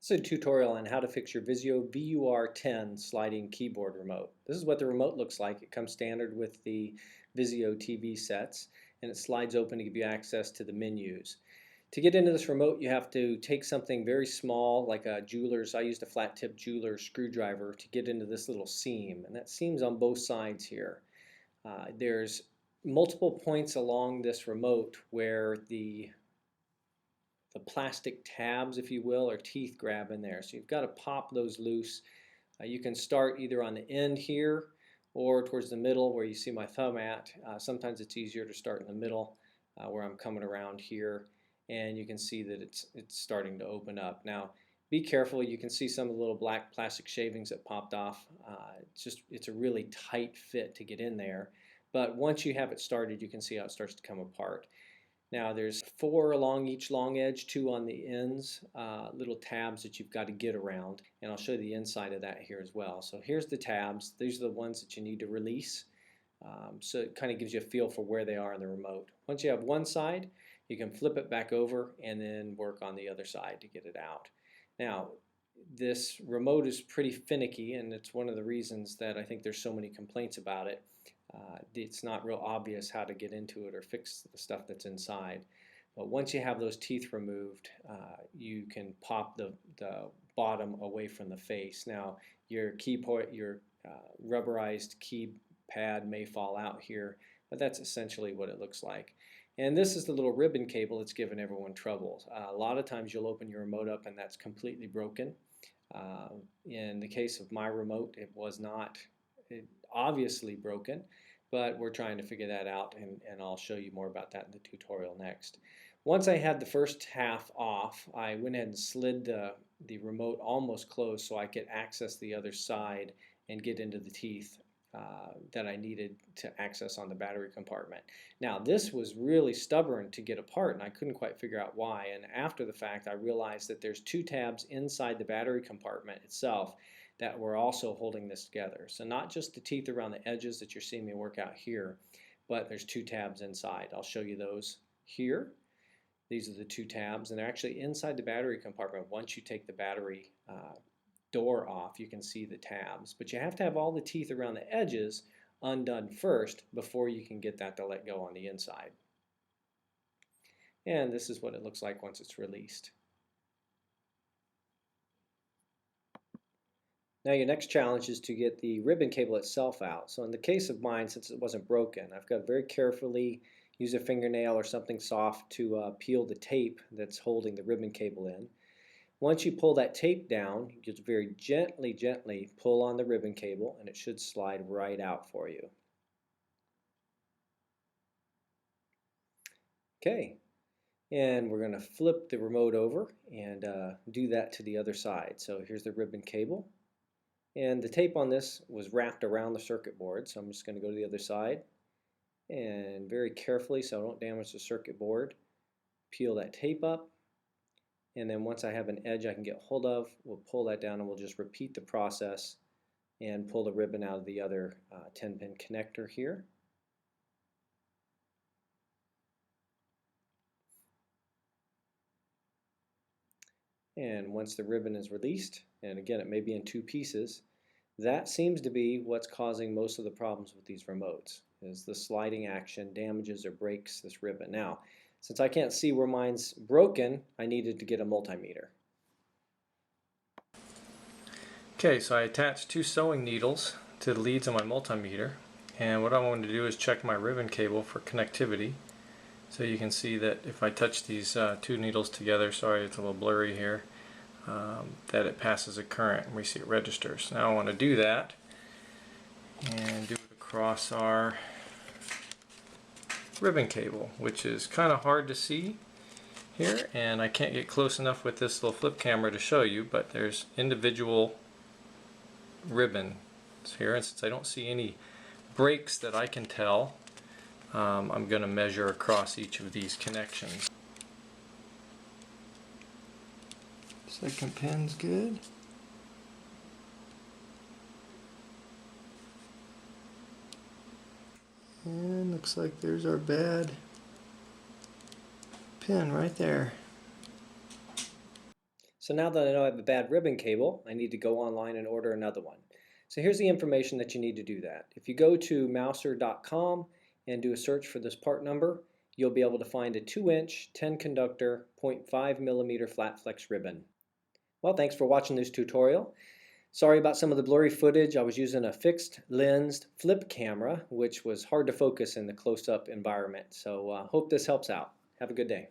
This is a tutorial on how to fix your VISIO VUR10 sliding keyboard remote. This is what the remote looks like. It comes standard with the VISIO TV sets, and it slides open to give you access to the menus. To get into this remote, you have to take something very small, like a jeweler's. I used a flat tip jeweler's screwdriver to get into this little seam, and that seam's on both sides here. There's multiple points along this remote where the plastic tabs, if you will, or teeth grab in there. So you've got to pop those loose. You can start either on the end here or towards the middle where you see my thumb at. Sometimes it's easier to start in the middle where I'm coming around here, and you can see that it's starting to open up. Now be careful. You can see some of the little black plastic shavings that popped off. It's a really tight fit to get in there, but once you have it started, you can see how it starts to come apart. Now there's 4 along each long edge, 2 on the ends, little tabs that you've got to get around, and I'll show you the inside of that here as well. So here's the tabs. These are the ones that you need to release, so it kind of gives you a feel for where they are in the remote. Once you have one side, you can flip it back over and then work on the other side to get it out. Now this remote is pretty finicky, and it's one of the reasons that I think there's so many complaints about it. It's not real obvious how to get into it or fix the stuff that's inside. But once you have those teeth removed, you can pop the bottom away from the face. Now your rubberized keypad may fall out here, but that's essentially what it looks like. And this is the little ribbon cable that's giving everyone trouble. A lot of times you'll open your remote up and that's completely broken. In the case of my remote, it was not obviously broken, but we're trying to figure that out, and I'll show you more about that in the tutorial next. Once I had the first half off, I went ahead and slid the remote almost closed so I could access the other side and get into the teeth that I needed to access on the battery compartment. Now this was really stubborn to get apart, and I couldn't quite figure out why, and after the fact I realized that there's 2 tabs inside the battery compartment itself that were also holding this together. So not just the teeth around the edges that you're seeing me work out here, but there's 2 tabs inside. I'll show you those here. These are the 2 tabs, and they're actually inside the battery compartment. Once you take the battery door off, you can see the tabs, but you have to have all the teeth around the edges undone first before you can get that to let go on the inside. And this is what it looks like once it's released. Now your next challenge is to get the ribbon cable itself out. So in the case of mine, since it wasn't broken, I've got to very carefully use a fingernail or something soft to peel the tape that's holding the ribbon cable in. Once you pull that tape down, you just very gently pull on the ribbon cable, and it should slide right out for you. Okay, and we're going to flip the remote over and do that to the other side. So here's the ribbon cable. And the tape on this was wrapped around the circuit board, so I'm just going to go to the other side and very carefully, so I don't damage the circuit board, peel that tape up, and then once I have an edge I can get hold of, we'll pull that down and we'll just repeat the process and pull the ribbon out of the other 10-pin connector here. And once the ribbon is released, and again it may be in 2 pieces, that seems to be what's causing most of the problems with these remotes, is the sliding action damages or breaks this ribbon. Now, since I can't see where mine's broken, I needed to get a multimeter. Okay, so I attached 2 sewing needles to the leads on my multimeter, and what I want to do is check my ribbon cable for connectivity. So you can see that if I touch these 2 needles together, sorry it's a little blurry here, that it passes a current and we see it registers. Now I want to do that and do it across our ribbon cable, which is kind of hard to see here, and I can't get close enough with this little flip camera to show you, but there's individual ribbons here, and since I don't see any breaks that I can tell, I'm going to measure across each of these connections. Second pin's good. And looks like there's our bad pin right there. So now that I know I have a bad ribbon cable, I need to go online and order another one. So here's the information that you need to do that. If you go to mouser.com and do a search for this part number, you'll be able to find a 2-inch 10 conductor 0.5 millimeter flat flex ribbon. Well, thanks for watching this tutorial. Sorry about some of the blurry footage. I was using a fixed lensed flip camera, which was hard to focus in the close-up environment. So hope this helps out. Have a good day.